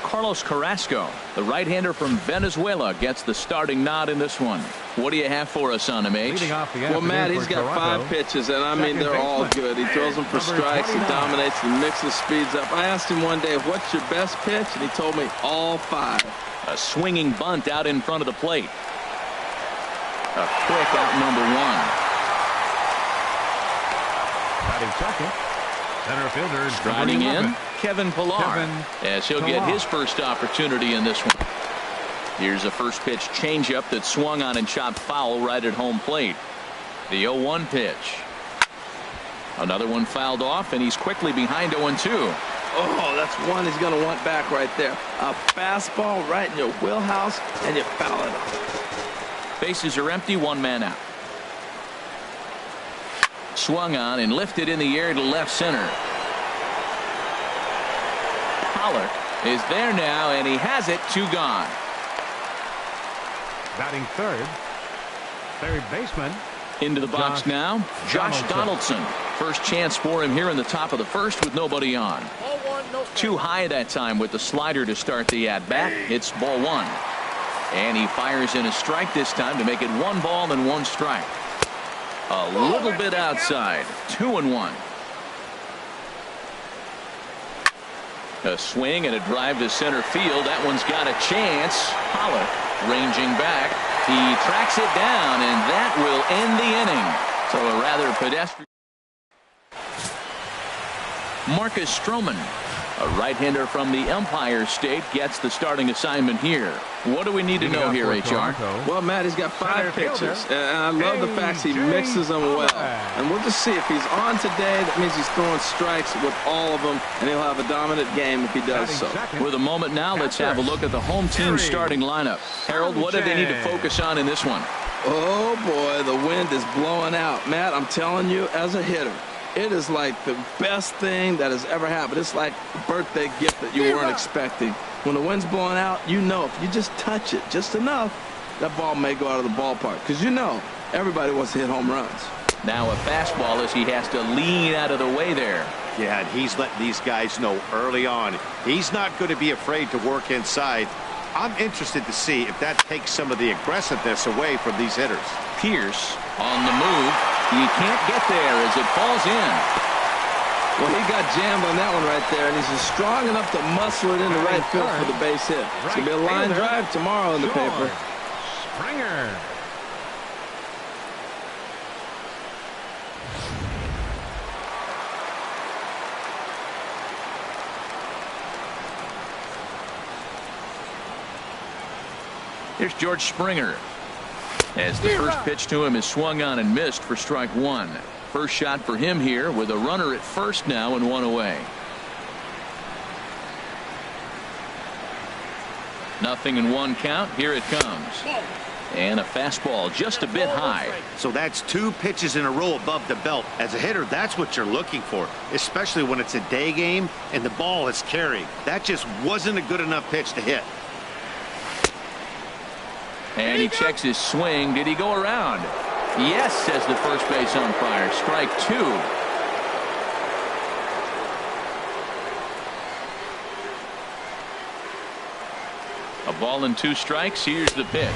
Carlos Carrasco, the right-hander from Venezuela, gets the starting nod in this one. What do you have for us on him, H? Well, Matt, he's got 5 pitches, and I mean, they're all good. He throws them for strikes, he dominates, he mixes speeds up. I asked him one day, what's your best pitch? And he told me all 5. A swinging bunt out in front of the plate. A quick out number 1. Batting second, center fielder striding in, Kevin Pillar, as he'll get his first opportunity in this one. Here's a first pitch changeup that swung on and chopped foul right at home plate. The 0-1 pitch. Another one fouled off, and he's quickly behind 0-2. Oh, that's one he's going to want back right there. A fastball right in your wheelhouse, and you foul it off. Bases are empty, 1 man out. Swung on and lifted in the air to left center. Pollock is there now, and he has it. 2 gone. Batting third baseman. Into the box now, Josh Donaldson. First chance for him here in the top of the first with nobody on. Too high that time with the slider to start the at-bat. It's ball 1. And he fires in a strike this time to make it 1 ball and 1 strike. A little bit outside. 2-1. A swing and a drive to center field. That one's got a chance. Pollock ranging back. He tracks it down, and that will end the inning. So a rather pedestrian. Marcus Stroman, a right-hander from the Empire State, gets the starting assignment here. What do we need to know here, HR? Well, Matt, he's got 5 pitches, and I love the fact he mixes them well. And we'll just see if he's on today. That means he's throwing strikes with all of them, and he'll have a dominant game if he does so. With a moment now, let's have a look at the home team starting lineup. Harold, what do they need to focus on in this one? Oh, boy, the wind is blowing out. Matt, I'm telling you, as a hitter, it is like the best thing that has ever happened. It's like a birthday gift that you weren't expecting. When the wind's blowing out, you know if you just touch it just enough, that ball may go out of the ballpark. Because you know everybody wants to hit home runs. Now a fastball as he has to lean out of the way there. Yeah, and he's letting these guys know early on. He's not going to be afraid to work inside. I'm interested to see if that takes some of the aggressiveness away from these hitters. Pierce on the move. He can't get there as it falls in. Well, he got jammed on that one right there, and he's just strong enough to muscle it into right field for the base hit. It's going to be a line drive tomorrow in the paper. Springer. Here's George Springer. As the first pitch to him is swung on and missed for strike 1. First shot for him here with a runner at first now and 1 away. 0-1 count. Here it comes. And a fastball just a bit high. So that's 2 pitches in a row above the belt. As a hitter, that's what you're looking for, especially when it's a day game and the ball is carrying. That just wasn't a good enough pitch to hit. And he checks his swing. Did he go around? Yes, says the first base umpire. Strike 2. A ball and 2 strikes. Here's the pitch.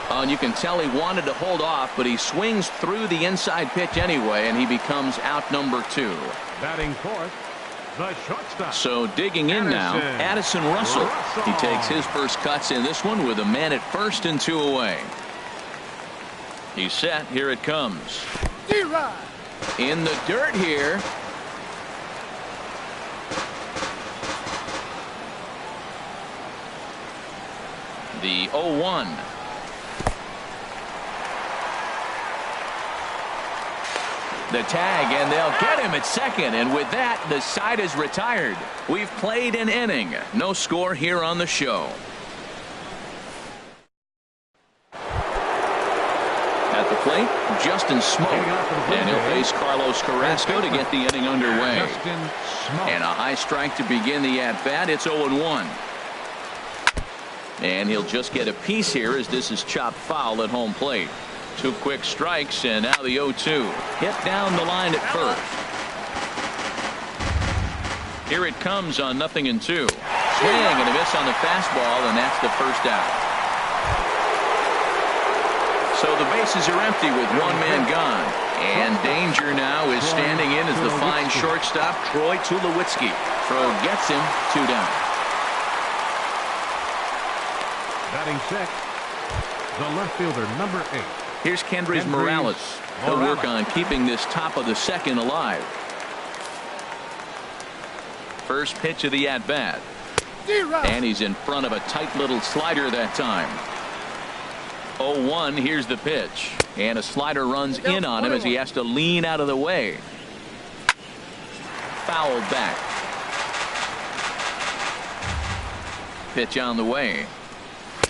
Oh, and you can tell he wanted to hold off, but he swings through the inside pitch anyway, and he becomes out number 2. Batting fourth, the shortstop. So digging in now, Addison Russell. He takes his first cuts in this one with a man at first and 2 away. He's set. Here it comes. In the dirt here. The 0-1. The tag, and they'll get him at second, and with that the side is retired. We've played an inning. No score here on the show. At the plate, Justin Smoak, and he'll face Carlos Carrasco to get the inning underway. And a high strike to begin the at-bat. It's 0-1. And he'll just get a piece here as this is chopped foul at home plate. 2 quick strikes, and now the 0-2. Hit down the line at first. Here it comes on 0-2. swing and a miss on the fastball, and that's the first out. So the bases are empty with one man gone. And danger now is standing in as the fine shortstop, Troy Tulowitzki. Throw gets him, 2 down. Batting sixth, the left fielder, number 8. Here's Kendrys Morales. He'll work on keeping this top of the second alive. First pitch of the at-bat. And he's in front of a tight little slider that time. 0-1, here's the pitch. And a slider runs in on him as he has to lean out of the way. Fouled back. Pitch on the way.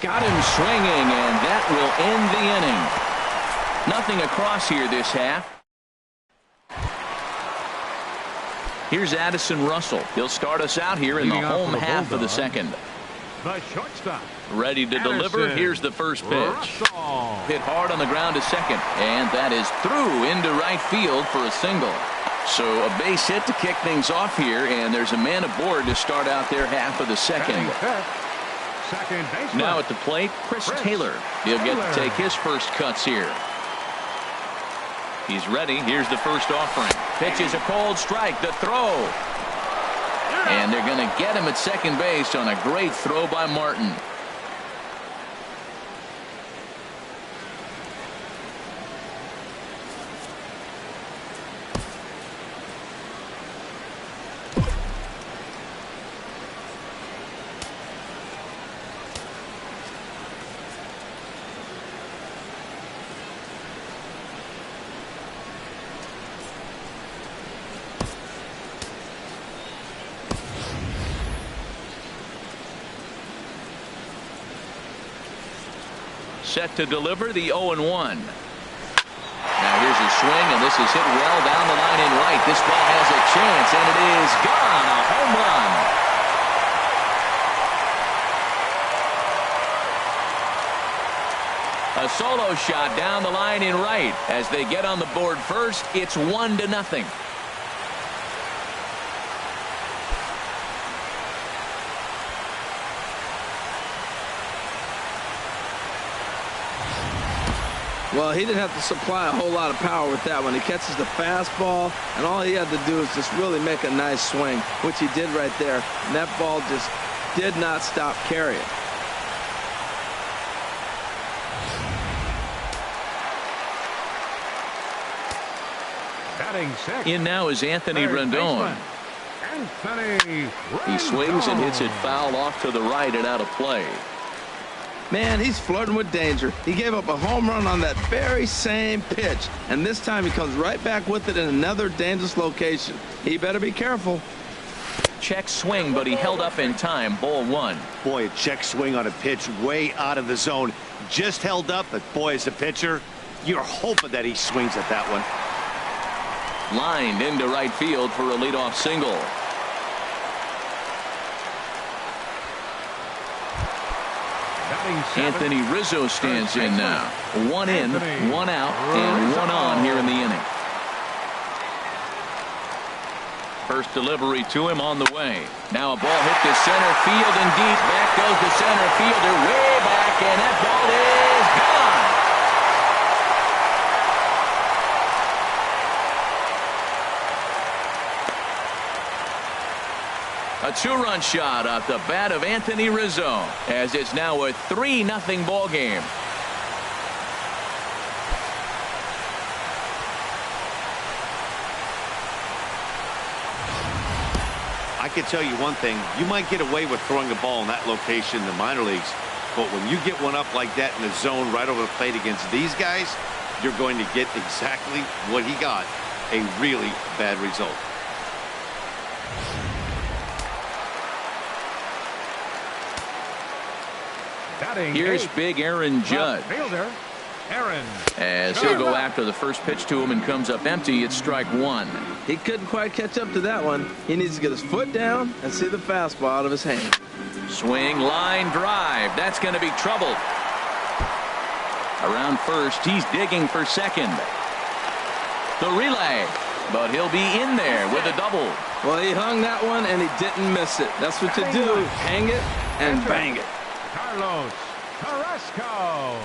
Got him swinging, and that will end the inning. Nothing across here this half. Here's Addison Russell. He'll start us out here in the home half of the second. The shortstop. Ready to deliver. Here's the first pitch. Russell. Hit hard on the ground to second, and that is through into right field for a single. So a base hit to kick things off here, and there's a man aboard to start out their half of the second. Second baseman. Now at the plate, Chris Taylor. He'll get to take his first cuts here. He's ready. Here's the first offering. Pitch is a cold strike. The throw. And they're going to get him at second base on a great throw by Martin. Set to deliver the 0-1. Now here's a swing, and this is hit well down the line in right. This ball has a chance, and it is gone. A home run. A solo shot down the line in right. As they get on the board first, it's 1-0. Well, he didn't have to supply a whole lot of power with that one. He catches the fastball, and all he had to do is just really make a nice swing, which he did right there. And that ball just did not stop carrying. Batting sixth. In now is Anthony Rendon. He swings and hits it foul off to the right and out of play. Man, he's flirting with danger. He gave up a home run on that very same pitch, and this time he comes right back with it in another dangerous location. He better be careful. Check swing, but he held up in time. Ball 1. Boy, a check swing on a pitch way out of the zone. Just held up, but boy, as a pitcher, you're hoping that he swings at that one. Lined into right field for a leadoff single. Anthony Rizzo stands in now. 1 in, 1 out, and 1 on here in the inning. First delivery to him on the way. Now a ball hit to center field and deep. Back goes the center fielder way back, and that ball is gone. A 2-run shot off the bat of Anthony Rizzo, as it's now a 3-0 ball game. I can tell you one thing. You might get away with throwing a ball in that location in the minor leagues, but when you get one up like that in the zone right over the plate against these guys, you're going to get exactly what he got, a really bad result. Here's big Aaron Judge. As he'll go after the first pitch to him and comes up empty, it's strike 1. He couldn't quite catch up to that one. He needs to get his foot down and see the fastball out of his hand. Swing, line drive. That's going to be trouble. Around first, he's digging for second. The relay. but he'll be in there with a double. Well, he hung that one, and he didn't miss it. That's what you do. Hang it and bang it. Carlos Carrasco.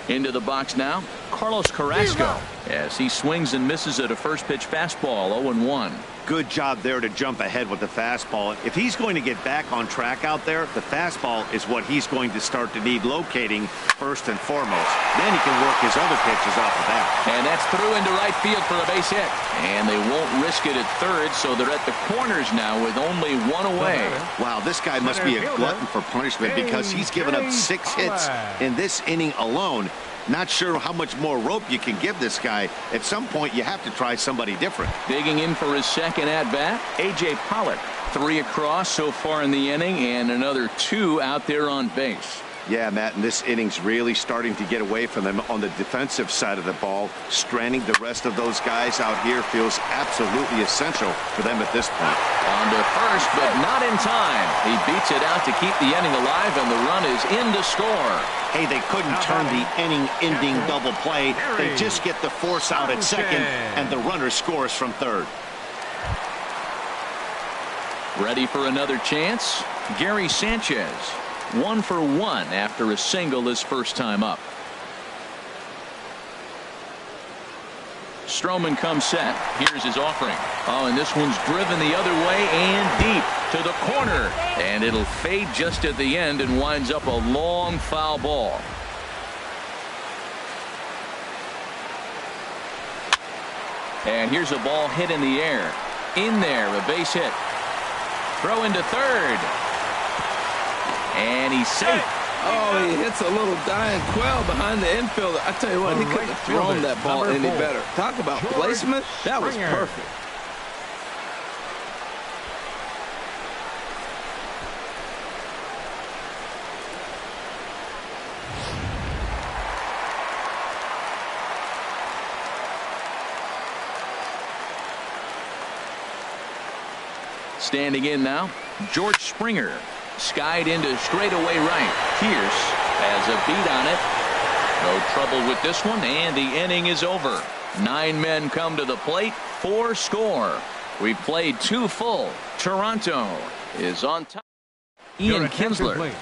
Into the box now, Carlos Carrasco, as he swings and misses at a first pitch fastball. 0-1. Good job there to jump ahead with the fastball. If he's going to get back on track out there, the fastball is what he's going to start to need locating first and foremost. Then he can work his other pitches off of that. And that's through into right field for a base hit. And they won't risk it at third, so they're at the corners now with only one away. Wow, this guy must be a glutton for punishment because he's given up 6 hits in this inning alone. Not sure how much more rope you can give this guy. At some point, you have to try somebody different. Digging in for his second at-bat, A.J. Pollock. 3 across so far in the inning, and another 2 out there on base. Yeah, Matt, and this inning's really starting to get away from them on the defensive side of the ball. Stranding the rest of those guys out here feels absolutely essential for them at this point. On to first, but not in time. He beats it out to keep the inning alive, and the run is in to score. Hey, they couldn't turn the inning-ending double play. They just get the force out at second, and the runner scores from third. Ready for another chance? Gary Sanchez. 1 for 1 after a single his first time up. Stroman comes set. Here's his offering. Oh, and this one's driven the other way and deep to the corner. And it'll fade just at the end and winds up a long foul ball. And here's a ball hit in the air. In there, a base hit. Throw into third. And he's safe. Oh, he hits a little dying quail behind the infielder. I tell you what, he couldn't have thrown that ball any better. Talk about placement. That was perfect. Standing in now, George Springer. Skied into straightaway right. Pierce has a beat on it. No trouble with this one, and the inning is over. 9 men come to the plate, 4 score. We've played 2 full. Toronto is on top. Ian Kinsler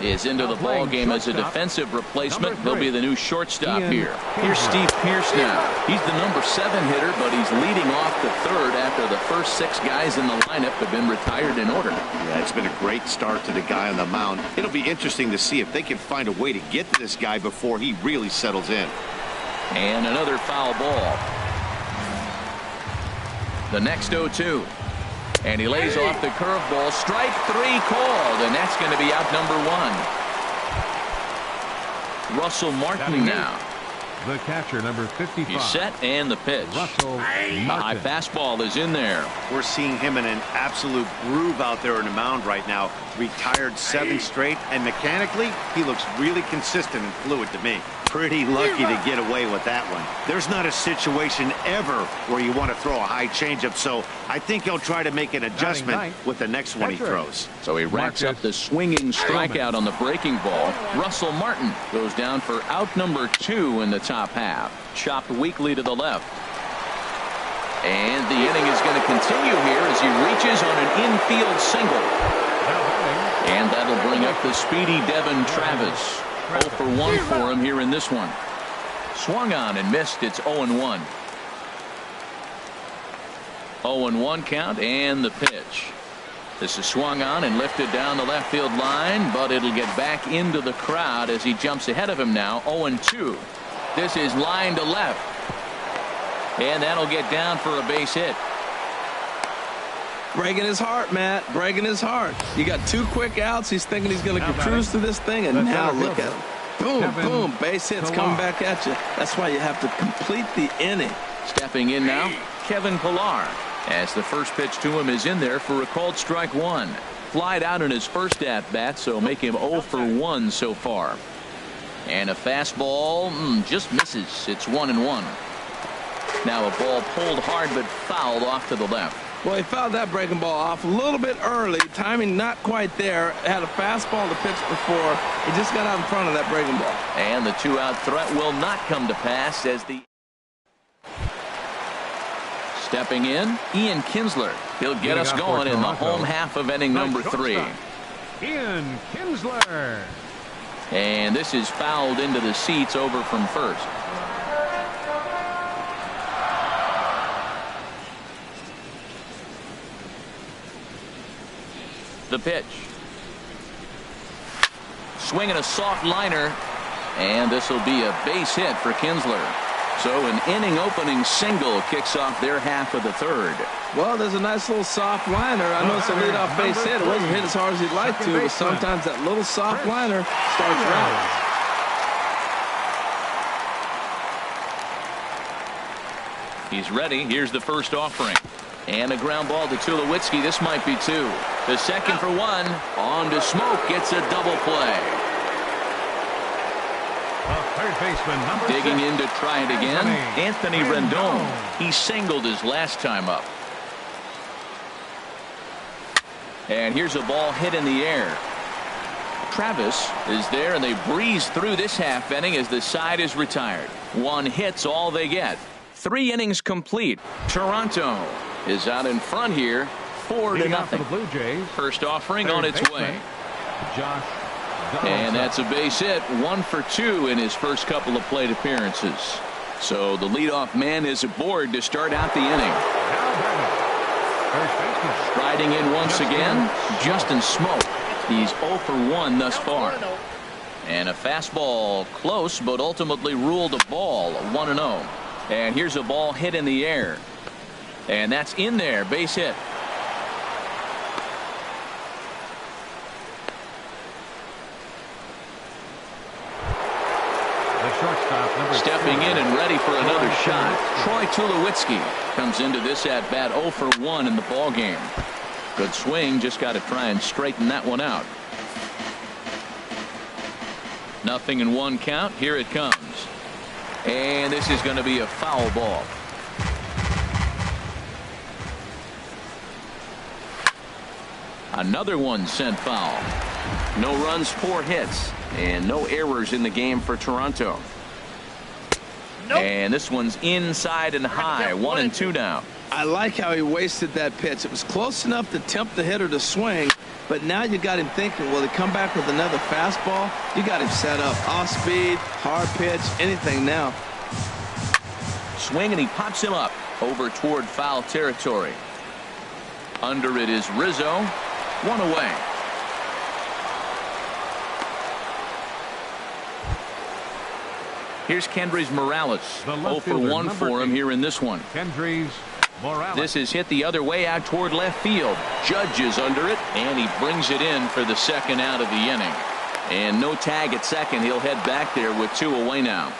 is into the ball game as a defensive replacement. He'll be the new shortstop here. Here's Steve Pierce now. He's the number 7 hitter, but he's leading off the third after the first 6 guys in the lineup have been retired in order. Yeah, it's been a great start to the guy on the mound. It'll be interesting to see if they can find a way to get to this guy before he really settles in. And another foul ball. The next 0-2. And he lays off the curveball. Strike 3 called, and that's going to be out number 1. Russell Martin now. The catcher, number 55. He's set, and the pitch. Russell Martin. The high fastball is in there. We're seeing him in an absolute groove out there in the mound right now. Retired 7 straight, and mechanically, he looks really consistent and fluid to me. Pretty lucky to get away with that one. There's not a situation ever where you want to throw a high changeup, so I think he'll try to make an adjustment with the next one he throws. So he racks up the swinging strikeout on the breaking ball. Russell Martin goes down for out number 2 in the top half. Chopped weakly to the left. And the inning is going to continue here as he reaches on an infield single. And that'll bring up the speedy Devin Travis. 0 for 1 for him here in this one. Swung on and missed. It's 0-1. 0-1 count, and the pitch. This is swung on and lifted down the left field line, but it'll get back into the crowd as he jumps ahead of him now. 0-2. This is line to left. And that'll get down for a base hit. Breaking his heart, Matt. Breaking his heart. You got 2 quick outs. He's thinking he's going to cruise through this thing, and now look at him. Boom, boom. Base hits coming back at you. That's why you have to complete the inning. Stepping in now, Kevin Pillar. As the first pitch to him is in there for a called strike 1. Flied out in his first at-bat, so make him 0 for 1 so far. And a fastball just misses. It's 1-1. Now a ball pulled hard but fouled off to the left. Well, he fouled that breaking ball off a little bit early. Timing not quite there. Had a fastball to pitch before. He just got out in front of that breaking ball. And the 2-out threat will not come to pass as the stepping in, Ian Kinsler. He'll get us going in the home half of inning number 3. Ian Kinsler. And this is fouled into the seats over from first. The pitch. Swinging a soft liner. And this will be a base hit for Kinsler. So an inning opening single kicks off their half of the 3rd. Well, there's a nice little soft liner. I know it's a leadoff base hit. It wasn't hit as hard as he'd like to, but sometimes that little soft liner starts right. He's ready. Here's the first offering. And a ground ball to Tulowitzki. This might be 2. The second for 1. On to Smoke. Gets a double play. Third baseman, number Digging 6. in to try it again. Anthony Rendon. He singled his last time up. And here's a ball hit in the air. Travis is there, and they breeze through this half inning as the side is retired. 1 hit's all they get. 3 innings complete. Toronto is out in front here, 4-0. The Blue Jays. First offering on its way. Josh And that's a base hit, 1 for 2 in his first couple of plate appearances. So the leadoff man is aboard to start out the inning. Riding in once again, Justin Smoke. He's 0 for 1 thus far. And a fastball close, but ultimately ruled a ball, 1-0. And here's a ball hit in the air. And that's in there, base hit. Stepping in and ready for another shot, Troy Tulowitzki comes into this at bat 0 for 1 in the ball game. Good swing, just got to try and straighten that one out. 0-1 count. Here it comes. And this is going to be a foul ball. Another one sent foul. No runs, 4 hits, and no errors in the game for Toronto. Nope. And this one's inside and high, 1-2 now. I like how he wasted that pitch. It was close enough to tempt the hitter to swing, but now you got him thinking, will he come back with another fastball? You got him set up. Off speed, hard pitch, anything now. Swing, and he pops him up over toward foul territory. Under it is Rizzo. 1 away. Here's Kendrys Morales. 0 for 1 for him here in this one. Kendrys Morales. This is hit the other way out toward left field. Judge is under it, and he brings it in for the second out of the inning. And no tag at second. He'll head back there with 2 away now.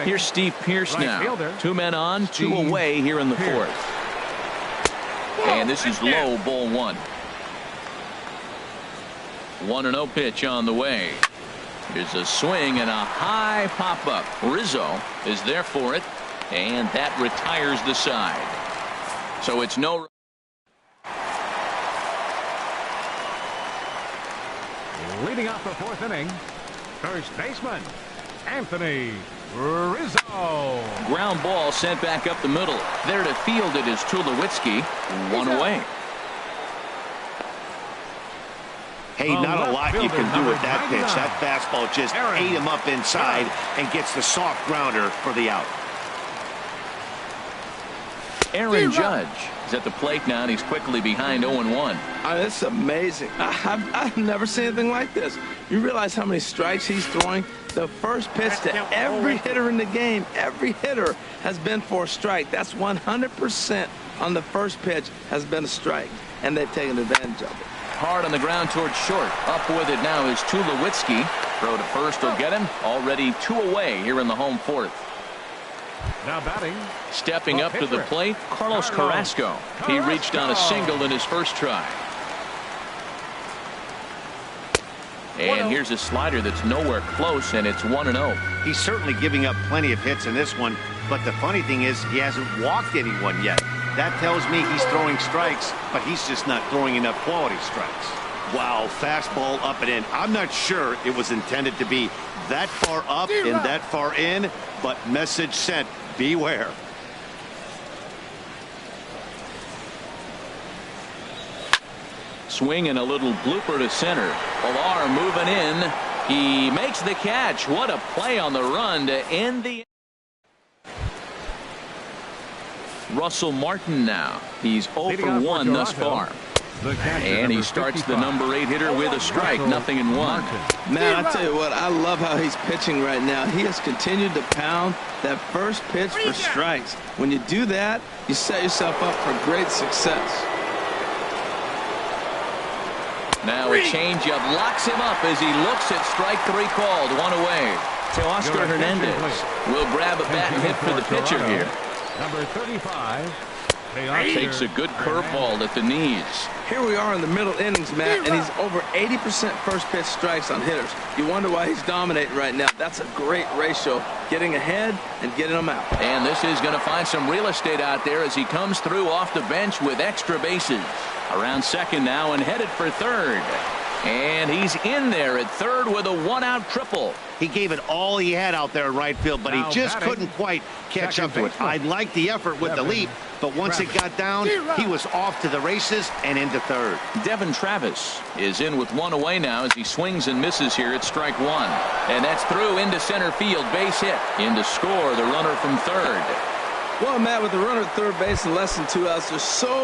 Here's Steve Pearce now. 2 men on, 2 away here in the 4th. And this is low, ball 1. 1-0 pitch on the way. Here's a swing and a high pop-up. Rizzo is there for it, and that retires the side. So it's no. Leading off the 4th inning, first baseman, Anthony Rizzo. Ground ball sent back up the middle. There to field it is Tulowitzki. 1 away. Hey, not a lot you can do with that pitch. That fastball just ate him up inside and gets the soft grounder for the out. Aaron Judge is at the plate now, and he's quickly behind 0-1. This is amazing. I've never seen anything like this. You realize how many strikes he's throwing? The first pitch to every hitter in the game, every hitter has been for a strike. That's 100% on the first pitch has been a strike, and they've taken advantage of it. Hard on the ground towards short. Up with it now is Tulowitzki. Throw to first will get him. Already 2 away here in the home 4th. Now batting. Stepping up to the plate, Carlos Carrasco. He reached on a single in his first try. And here's a slider that's nowhere close, and it's 1-0. He's certainly giving up plenty of hits in this one, but the funny thing is he hasn't walked anyone yet. That tells me he's throwing strikes, but he's just not throwing enough quality strikes. Wow, fastball up and in. I'm not sure it was intended to be that far up and that far in, but message sent, beware. Swing and a little blooper to center. Pilar moving in. He makes the catch. What a play on the run to end the. Russell Martin now. He's 0 for 1 thus far. And he starts the number 8 hitter with a strike, 0-1. Man, I tell you what, I love how he's pitching right now. He has continued to pound that first pitch for strikes. When you do that, you set yourself up for great success. Now a changeup locks him up as he looks at strike 3 called. 1 away. Teoscar Hernandez will grab a bat and hit for the pitcher here. Number 35. Takes a good curveball at the knees. Here we are in the middle innings, Matt, and he's over 80% first pitch strikes on hitters. You wonder why he's dominating right now. That's a great ratio, getting ahead and getting them out. And this is going to find some real estate out there as he comes through off the bench with extra bases. Around second now and headed for third. And he's in there at third with a 1-out triple. He gave it all he had out there in right field, but he just couldn't quite catch up to it. I liked the effort with the leap, but once it got down, he was off to the races and into third. Devin Travis is in with 1 away now as he swings and misses here at strike 1. And that's through into center field, base hit. In to score the runner from third. Well, Matt, with the runner at third base and less than 2 outs, there's so.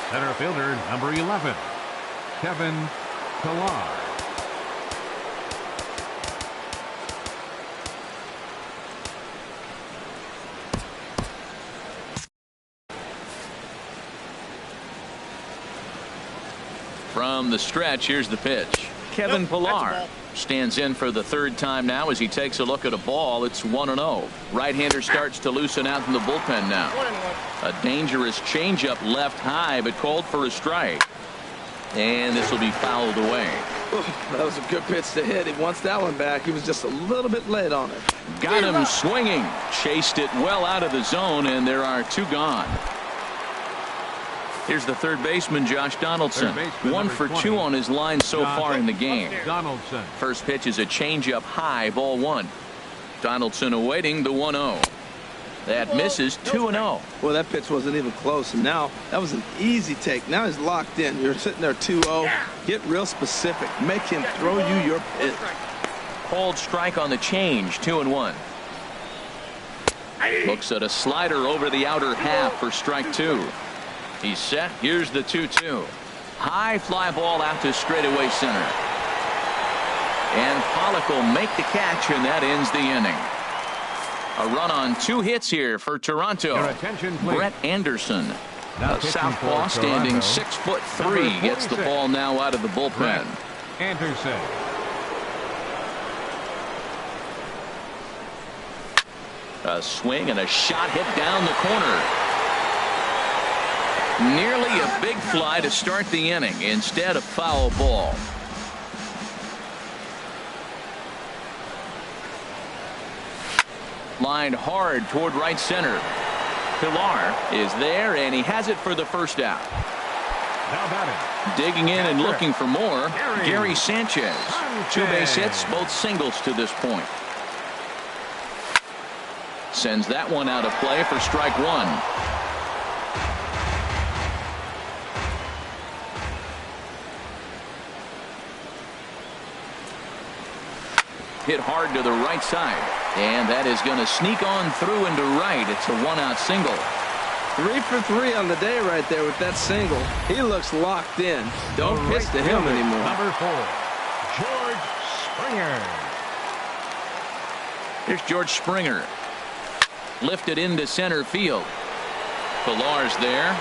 Center fielder number 11, Kevin Pillar. From the stretch, here's the pitch. Kevin Pillar stands in for the 3rd time now as he takes a look at a ball. It's 1-0. Right-hander starts to loosen out in the bullpen now. A dangerous changeup left high, but called for a strike. And this will be fouled away. That was a good pitch to hit. He wants that one back. He was just a little bit late on it. Got him swinging. Chased it well out of the zone, and there are 2 gone. Here's the third baseman, Josh Donaldson. 1 for 2 on his line so far in the game. Donaldson. First pitch is a changeup high, ball 1. Donaldson awaiting the 1-0. That misses, 2-0. Well, that pitch wasn't even close, and now that was an easy take. Now he's locked in. You're sitting there 2-0. Get real specific. Make him throw you your pitch. Called strike on the change, 2-1. Looks at a slider over the outer half for strike 2. He's set. Here's the 2-2. High fly ball out to straightaway center. And Pollock will make the catch, and that ends the inning. A run on 2 hits here for Toronto. Your attention, please. Brett Anderson, Now a southpaw standing 6'3", gets the ball now out of the bullpen. Brett Anderson. A swing and a shot hit down the corner. Nearly a big fly to start the inning. Instead, a foul ball. Lined hard toward right center. Pillar is there, and he has it for the first out. Now batting. Digging in and looking for more, Gary Sanchez. 2 base hits, both singles to this point. Sends that one out of play for strike 1. Hit hard to the right side, and that is going to sneak on through into right. It's a 1-out single. 3 for 3 on the day right there with that single. He looks locked in. Don't pitch to him anymore. Number 4, George Springer. Here's George Springer. Lifted into center field. Pillar's there.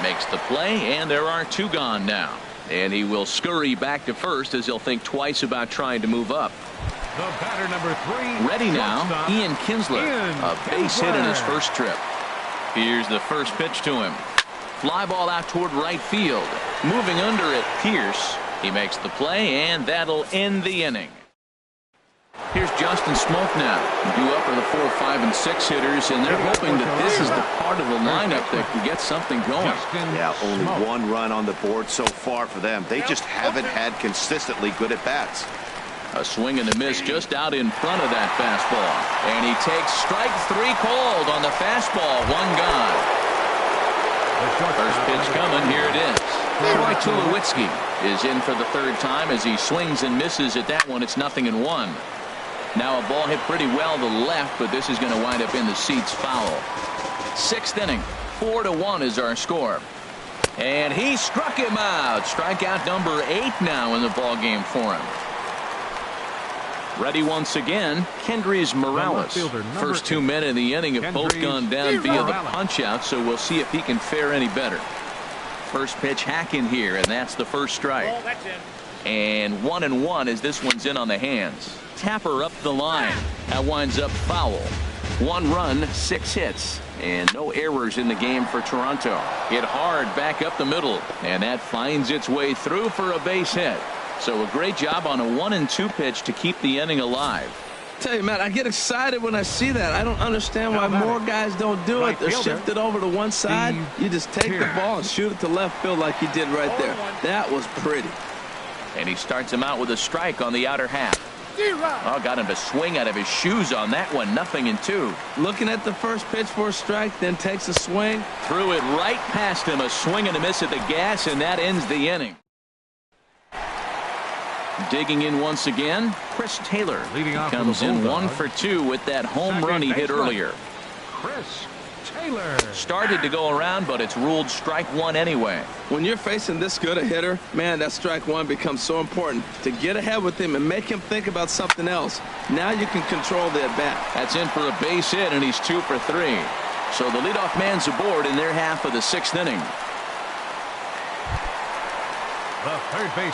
Makes the play, and there are 2 gone now. And he will scurry back to first as he'll think twice about trying to move up. The batter number 3. Ready now, Ian Kinsler. A base hit in his first trip. Here's the first pitch to him. Fly ball out toward right field. Moving under it, Pierce. He makes the play, and that'll end the inning. Here's Justin Smoak now. Due up are the 4, 5, and 6 hitters, and they're hoping that this is the part of the lineup that can get something going. Yeah, only 1 run on the board so far for them. They just haven't had consistently good at-bats. A swing and a miss just out in front of that fastball. And he takes strike 3 called on the fastball. 1 gone. First pitch coming. Here it is. Troy Tulowitzki is in for the 3rd time as he swings and misses at that one. It's 0-1. Now a ball hit pretty well to left, but this is going to wind up in the seats foul. 6th inning. 4-1 is our score. And he struck him out. Strikeout number 8 now in the ball game for him. Ready once again, Kendrys Morales. First 2 men in the inning have both gone down via the punch-out, so we'll see if he can fare any better. First pitch hacking here, and that's the first strike. And 1-1 as this one's in on the hands. Tapper up the line. That winds up foul. 1 run, 6 hits, and no errors in the game for Toronto. Hit hard back up the middle, and that finds its way through for a base hit. So a great job on a 1-2 pitch to keep the inning alive. Tell you, Matt, I get excited when I see that. I don't understand why more guys don't do it. They're shifted over to one side. You just take the ball and shoot it to left field like he did right there. That was pretty. And he starts him out with a strike on the outer half. Oh, got him to swing out of his shoes on that one. 0-2. Looking at the first pitch for a strike, then takes a swing. Threw it right past him. A swing and a miss at the gas, and that ends the inning. Digging in once again, Chris Taylor comes in 1 for 2 with that home run he hit earlier. Chris Taylor started to go around, but it's ruled strike 1 anyway. When you're facing this good a hitter, man, that strike 1 becomes so important to get ahead with him and make him think about something else. Now you can control the at bat. That's in for a base hit, and he's 2 for 3. So the leadoff man's aboard in their half of the 6th inning.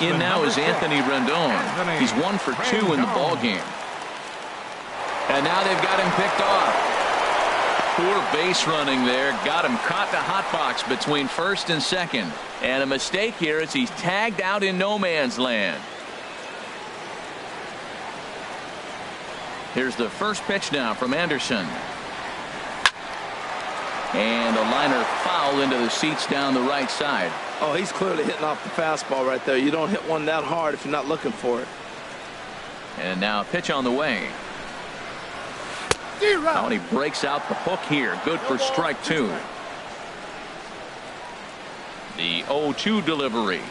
In now is Anthony Rendon. He's 1 for 2 in the ball game. And now they've got him picked off. Poor base running there. Got him caught the hot box between first and second. And a mistake here as he's tagged out in no man's land. Here's the first pitch now from Anderson. And a liner foul into the seats down the right side. Oh, he's clearly hitting off the fastball right there. You don't hit one that hard if you're not looking for it. And now a pitch on the way. Oh, and he breaks out the hook here. Good for strike 2. The 0-2 delivery.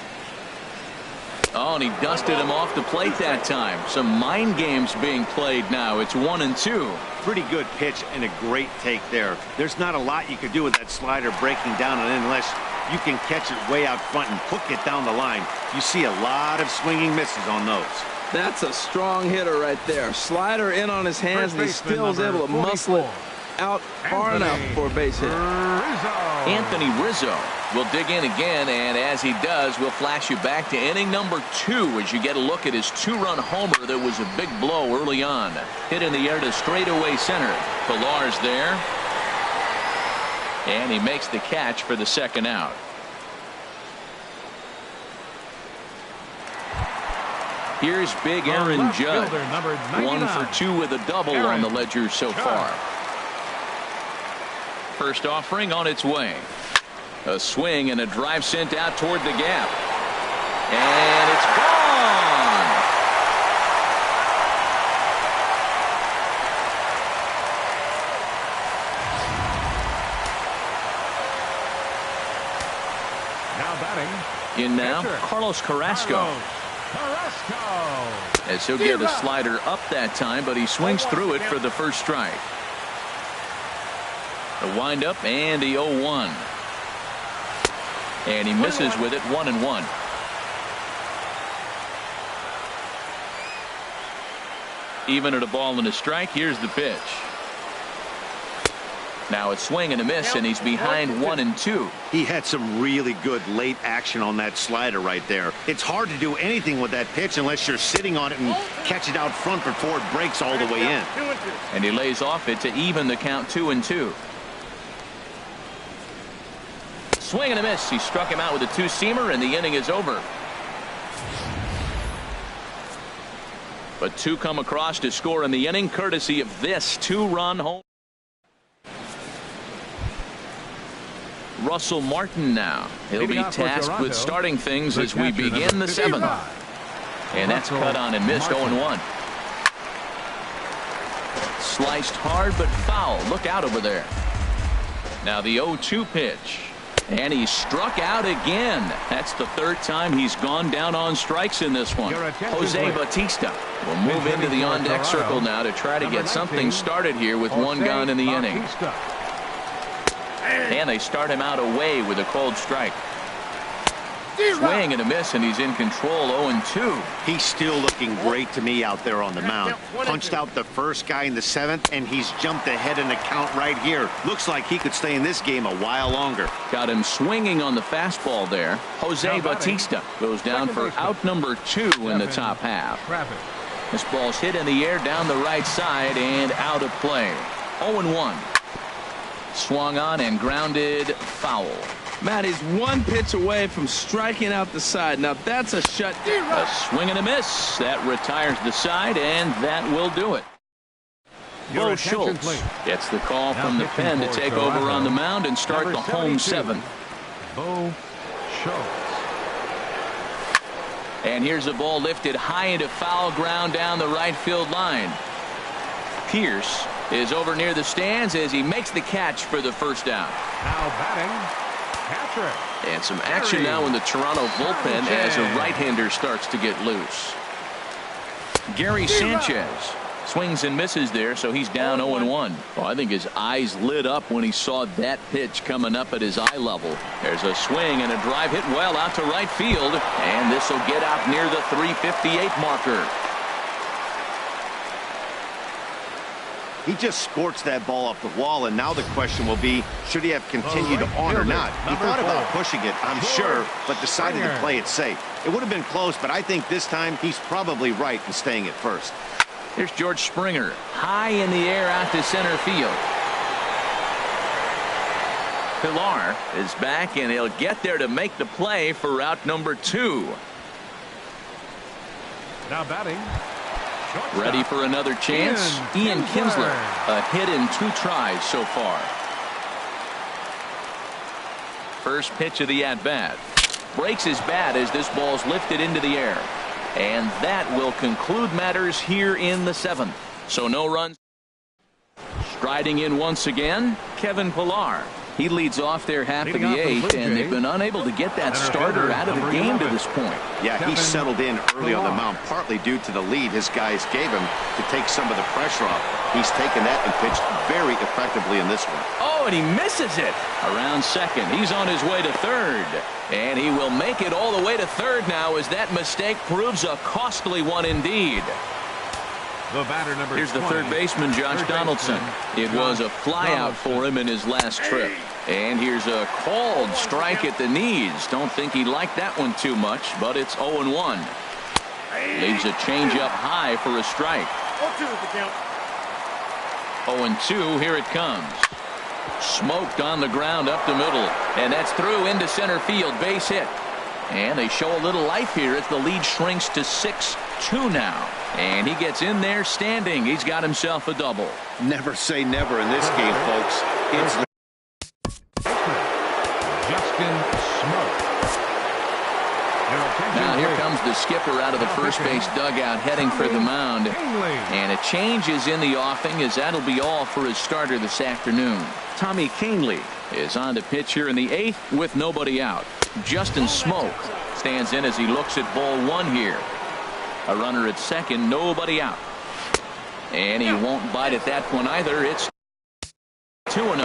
Oh, and he dusted him off the plate that time. Some mind games being played now. It's 1-2. Pretty good pitch and a great take there. There's not a lot you could do with that slider breaking down and in unless you can catch it way out front and hook it down the line. You see a lot of swinging misses on those. That's a strong hitter right there. Slider in on his hands, and he still is able to muscle it out far enough for a base hit. Anthony Rizzo will dig in again, and as he does, we'll flash you back to inning number 2 as you get a look at his 2-run homer that was a big blow early on. Hit in the air to straightaway center. Pillar's there. And he makes the catch for the 2nd out. Here's big Aaron Judge. 1 for 2 with a double on the ledger so far. First offering on its way. A swing and a drive sent out toward the gap. And it's gone. Now batting. In now, Carlos Carrasco. As he'll get a slider up that time, but he swings through it for the first strike. The windup and the 0-1. And he misses with it. 1-1. Even at a ball and a strike. Here's the pitch. Now a swing and a miss, and he's behind 1-2. He had some really good late action on that slider right there. It's hard to do anything with that pitch unless you're sitting on it and catch it out front before it breaks all the way in. And he lays off it to even the count 2-2. swing and a miss. He struck him out with a two-seamer, and the inning is over. But two come across to score in the inning, courtesy of this two-run home. Russell Martin now. He'll be tasked with starting things as we begin the seventh. And that's cut on and missed 0-1. Sliced hard but foul. Look out over there. Now the 0-2 pitch. And he struck out again. That's the third time he's gone down on strikes in this one. Jose Bautista will move into the on-deck circle now to try to get something started here with one gun in the inning. And they start him out away with a cold strike. Swing and a miss, and he's in control. 0-2. He's still looking great to me out there on the mound. Punched out the first guy in the seventh, and he's jumped ahead in the count right here. Looks like he could stay in this game a while longer. Got him swinging on the fastball there. Jose Bautista goes down for out number 2 in the top half. This ball's hit in the air down the right side and out of play. 0-1. Swung on and grounded foul. Matt, he's one pitch away from striking out the side. Now that's a shut. A swing and a miss. That retires the side, and that will do it. Bo Schultz gets the call from the pen to take over on the mound and start the home seventh. Bo Schultz. And here's a ball lifted high into foul ground down the right field line. Pierce is over near the stands as he makes the catch for the first down. Now batting, catcher. And some action now in the Toronto bullpen as a right-hander starts to get loose. Gary Sanchez swings and misses there, so he's down 0-1. Well, I think his eyes lit up when he saw that pitch coming up at his eye level. There's a swing and a drive hit well out to right field, and this will get out near the 358 marker. He just scorched that ball off the wall, and now the question will be, should he have continued on or not? He thought about pushing it, I'm sure, but decided to play it safe. It would have been close, but I think this time he's probably right in staying at first. Here's George Springer, high in the air out to center field. Pilar is back, and he'll get there to make the play for route number 2. Now batting. Ready for another chance? Ian Kinsler, a hit in 2 tries so far. First pitch of the at-bat. Breaks his bat as this ball's lifted into the air. And that will conclude matters here in the 7th. So no runs. Striding in once again, Kevin Pilar. He leads off their half of the 8th, and they've been unable to get that starter out of the game to this point. Yeah, he settled in early on the mound, partly due to the lead his guys gave him to take some of the pressure off. He's taken that and pitched very effectively in this one. Oh, and he misses it. Around second. He's on his way to third. And he will make it all the way to third now as that mistake proves a costly one indeed. The batter number Here's the third baseman, Josh Donaldson. It was a flyout for him in his last trip. And here's a called strike at the knees. Don't think he liked that one too much, but it's 0-1. Leaves a changeup high for a strike. 0-2, here it comes. Smoked on the ground up the middle. And that's through into center field, base hit. And they show a little life here as the lead shrinks to 6-2 now. And he gets in there standing. He's got himself a double. Never say never in this game, folks. It's Justin Smoak. Now here comes the skipper out of the first base dugout heading for the mound. And a change is in the offing as that'll be all for his starter this afternoon. Tommy Kahnle is on to pitch here in the 8th with nobody out. Justin Smoak stands in as he looks at ball 1 here. A runner at second, nobody out. And he won't bite at that one either. It's 2-0.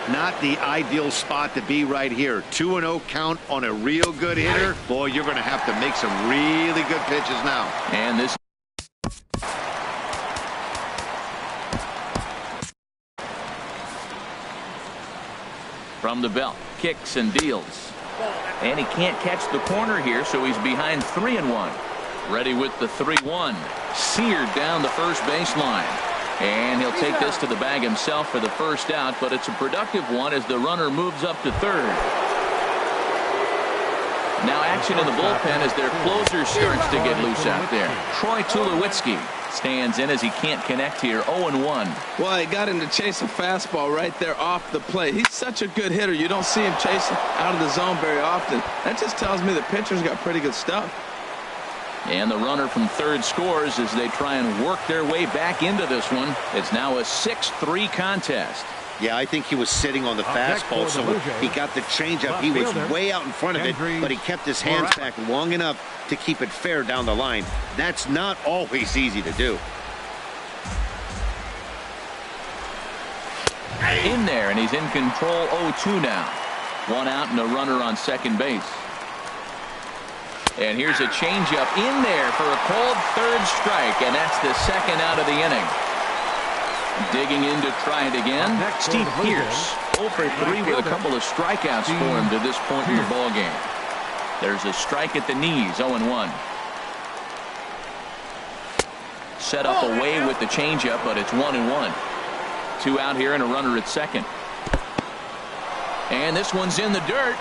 not the ideal spot to be right here. 2-0 count on a real good hitter. Boy, you're going to have to make some really good pitches now. And this from the belt, kicks and deals. And he can't catch the corner here, so he's behind 3-1. Ready with the 3-1. Seared down the first baseline. And he'll take this to the bag himself for the first out, but it's a productive one as the runner moves up to third. Now action in the bullpen as their closer starts to get loose out there. Troy Tulowitzki stands in as he can't connect here. 0-1. Well, he got him to chase a fastball right there off the plate. He's such a good hitter. You don't see him chasing out of the zone very often. That just tells me the pitcher's got pretty good stuff. And the runner from third scores as they try and work their way back into this one. It's now a 6-3 contest. Yeah, I think he was sitting on the fastball, so he got the changeup. He was way out in front of it, but he kept his hands back long enough to keep it fair down the line. That's not always easy to do. In there, and he's in control. 0-2 now. One out and a runner on second base. And here's a changeup in there for a called third strike, and that's the second out of the inning. Digging in to try it again. Steve Pearce, 0 for 3 with a couple of strikeouts for him to this point in the ballgame. There's a strike at the knees. 0-1. Set up away with the changeup, but it's 1-1. 2 out here and a runner at second. And this one's in the dirt.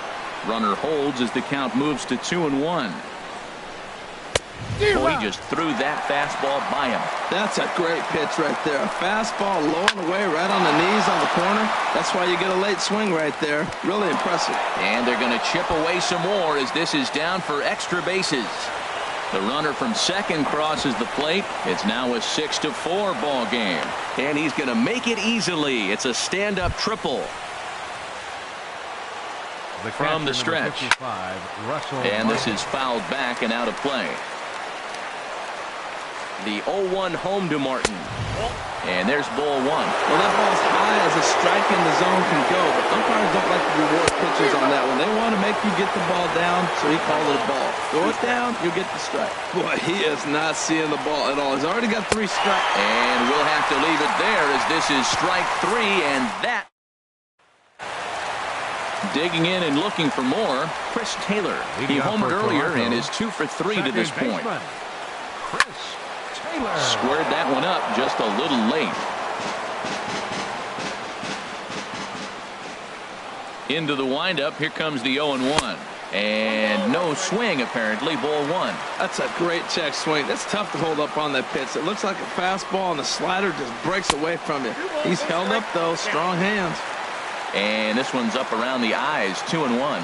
Runner holds as the count moves to 2-1. Well, he just threw that fastball by him. That's a great pitch right there. A fastball low and away right on the knees on the corner. That's why you get a late swing right there. Really impressive. And they're going to chip away some more as this is down for extra bases. The runner from second crosses the plate. It's now a 6-4 ball game. And he's going to make it easily. It's a stand-up triple. From the stretch. 55, and this is fouled back and out of play. The 0-1 home to Martin. And there's ball 1. Well, that ball's high as a strike in the zone can go, but umpires don't like to reward pitchers on that one. They want to make you get the ball down, so he called it a ball. Throw it down, you'll get the strike. Boy, he is not seeing the ball at all. He's already got 3 strikes. And we'll have to leave it there as this is strike 3, and that. Digging in and looking for more, Chris Taylor. He homered earlier and is 2 for 3 to this point. Chris Taylor. Squared that one up just a little late. Into the windup. Here comes the 0-1. And no swing, apparently. Ball 1. That's a great check swing. That's tough to hold up on that pitch. It looks like a fastball, and the slider just breaks away from you. He's held up, though. Strong hands. And this one's up around the eyes. 2-1.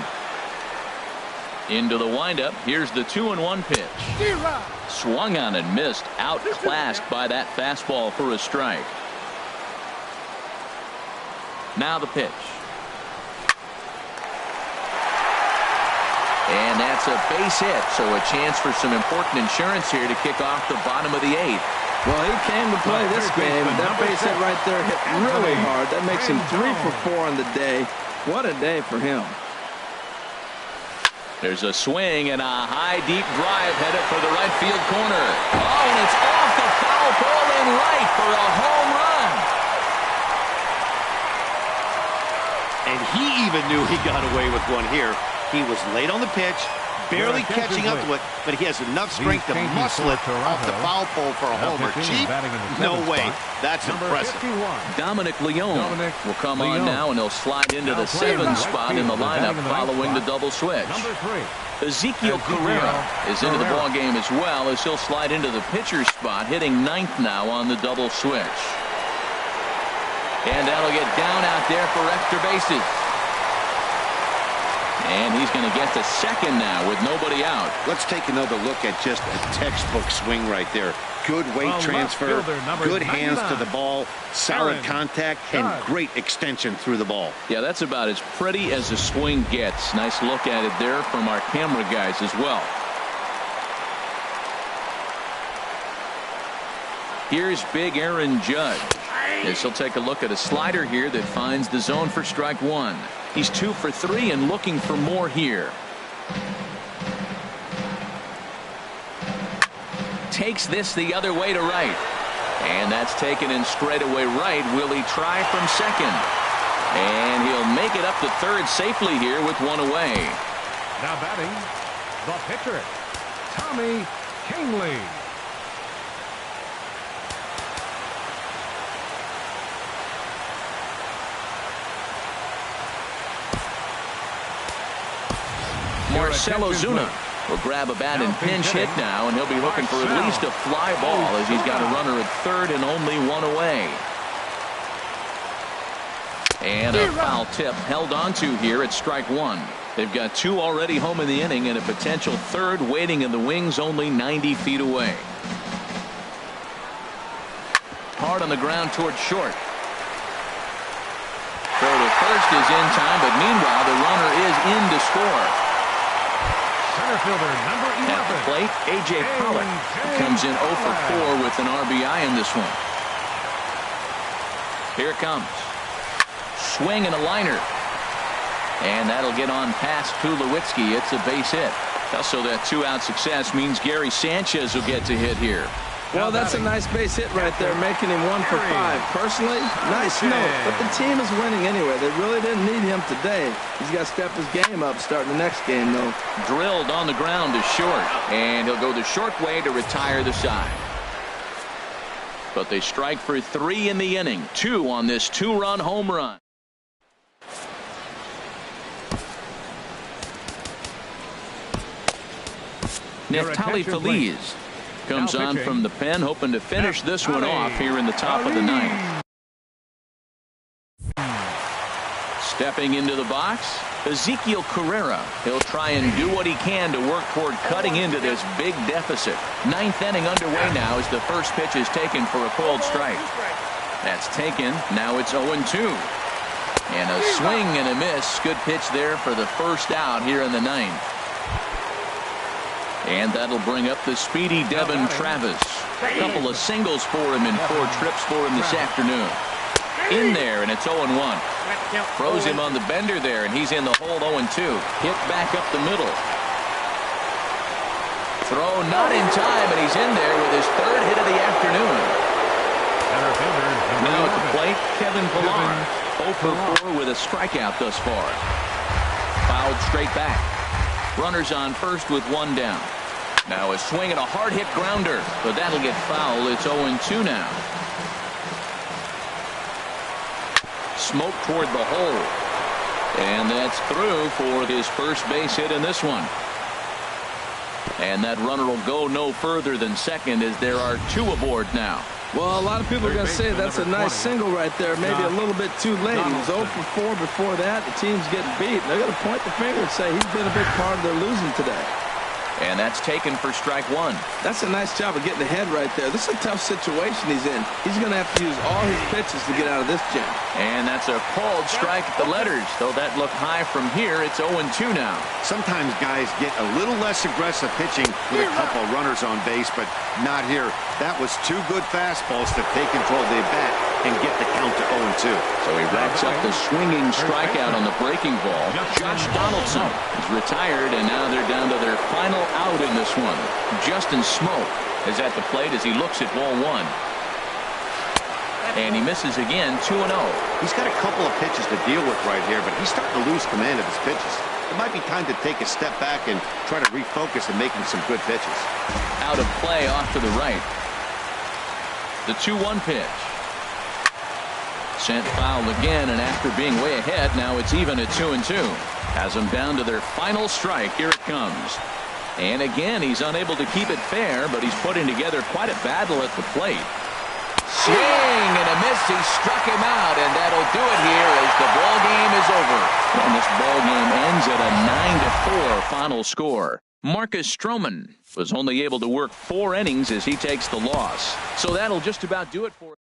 Into the windup. Here's the 2-1 pitch. Swung on and missed. Outclassed by that fastball for a strike. Now the pitch. And that's a base hit, so a chance for some important insurance here to kick off the bottom of the 8th. Well, he came to play this game. That base hit right there hit really hard. That makes him 3 for 4 on the day. What a day for him. There's a swing and a high, deep drive headed for the right field corner. Oh, and it's off the foul pole in right for a home run. And he even knew he got away with one here. He was late on the pitch, barely catching up to it, but he has enough strength to muscle it off the foul pole for a homer. Cheap? No way. That's impressive. Dominic Leone will come on now, and he'll slide into the 7th spot in the lineup following the double switch. Ezekiel Carrera is into the ball game as well, as he'll slide into the pitcher's spot, hitting 9th now on the double switch. And that'll get down out there for extra bases. And he's going to get to second now with nobody out. Let's take another look at just a textbook swing right there. Good weight transfer, good hands to the ball, solid contact, and great extension through the ball. Yeah, that's about as pretty as a swing gets. Nice look at it there from our camera guys as well. Here's big Aaron Judge. As he'll take a look at a slider here that finds the zone for strike 1. He's 2 for 3 and looking for more here. Takes this the other way to right. And that's taken in straightaway right. Will he try from second? And he'll make it up to third safely here with one away. Now batting, the pitcher, Tommy Kingley. Marcell Ozuna will grab a bat and pinch hit now, and he'll be looking for at least a fly ball as he's got a runner at third and only one away. And a foul tip held on to here at strike one. They've got two already home in the inning and a potential third waiting in the wings only 90 feet away. Hard on the ground towards short. Throw to first is in time, but meanwhile the runner is in to score. Center fielder number 11. At the plate, A.J. Pollock comes in 0 for 4 with an RBI in this one. Here it comes. Swing and a liner. And that'll get on past Tulowitzki. It's a base hit. Also, that two-out success means Gary Sanchez will get to hit here. Well, that's a nice base hit right there, making him 1 for 5. Personally, nice note, but the team is winning anyway. They really didn't need him today. He's got to step his game up starting the next game, though. Drilled on the ground to short, and he'll go the short way to retire the side. But they strike for 3 in the inning, 2 on this 2-run home run. Neftali Feliz comes on from the pen, hoping to finish this one off here in the top of the ninth. Stepping into the box, Ezekiel Carrera. He'll try and do what he can to work toward cutting into this big deficit. Ninth inning underway now as the first pitch is taken for a called strike. That's taken. Now it's 0-2. And a swing and a miss. Good pitch there for the first out here in the ninth. And that'll bring up the speedy Devin Travis. A couple of singles for him and 4 trips for him this afternoon. In there, and it's 0-1. Froze him on the bender there, and he's in the hole 0-2. Hit back up the middle. Throw not in time, and he's in there with his 3rd hit of the afternoon. Now at the plate, Kevin Pillar. 0 for 4 with a strikeout thus far. Fouled straight back. Runners on first with 1 down. Now a swing and a hard hit grounder, but that'll get foul. It's 0-2 now. Smoke toward the hole. And that's through for his first base hit in this one. And that runner will go no further than second as there are 2 aboard now. Well, a lot of people are going to say that's a nice single right there. Maybe a little bit too late. He was 0 for 4 before that. The team's getting beat. They're going to point the finger and say he's been a big part of their losing today. And that's taken for strike 1. That's a nice job of getting ahead right there. This is a tough situation he's in. He's going to have to use all his pitches to get out of this jam. And that's a called strike at the letters. Though that looked high from here, it's 0-2 now. Sometimes guys get a little less aggressive pitching with a couple of runners on base, but not here. That was 2 good fastballs to take control of the bat and get the count to 0-2. So he racks up the swinging strikeout on the breaking ball. Josh Donaldson is retired, and now they're down to their final out in this one. Justin Smoke is at the plate as he looks at ball 1. And he misses again, 2-0. He's got a couple of pitches to deal with right here, but he's starting to lose command of his pitches. It might be time to take a step back and try to refocus and making some good pitches. Out of play off to the right. The 2-1 pitch. Sent foul again, and after being way ahead, now it's even at 2-2. Has them down to their final strike. Here it comes. And again, he's unable to keep it fair, but he's putting together quite a battle at the plate. Swing and a miss. He struck him out, and that'll do it here as the ball game is over. And this ball game ends at a 9-4 final score. Marcus Stroman was only able to work 4 innings as he takes the loss. So that'll just about do it for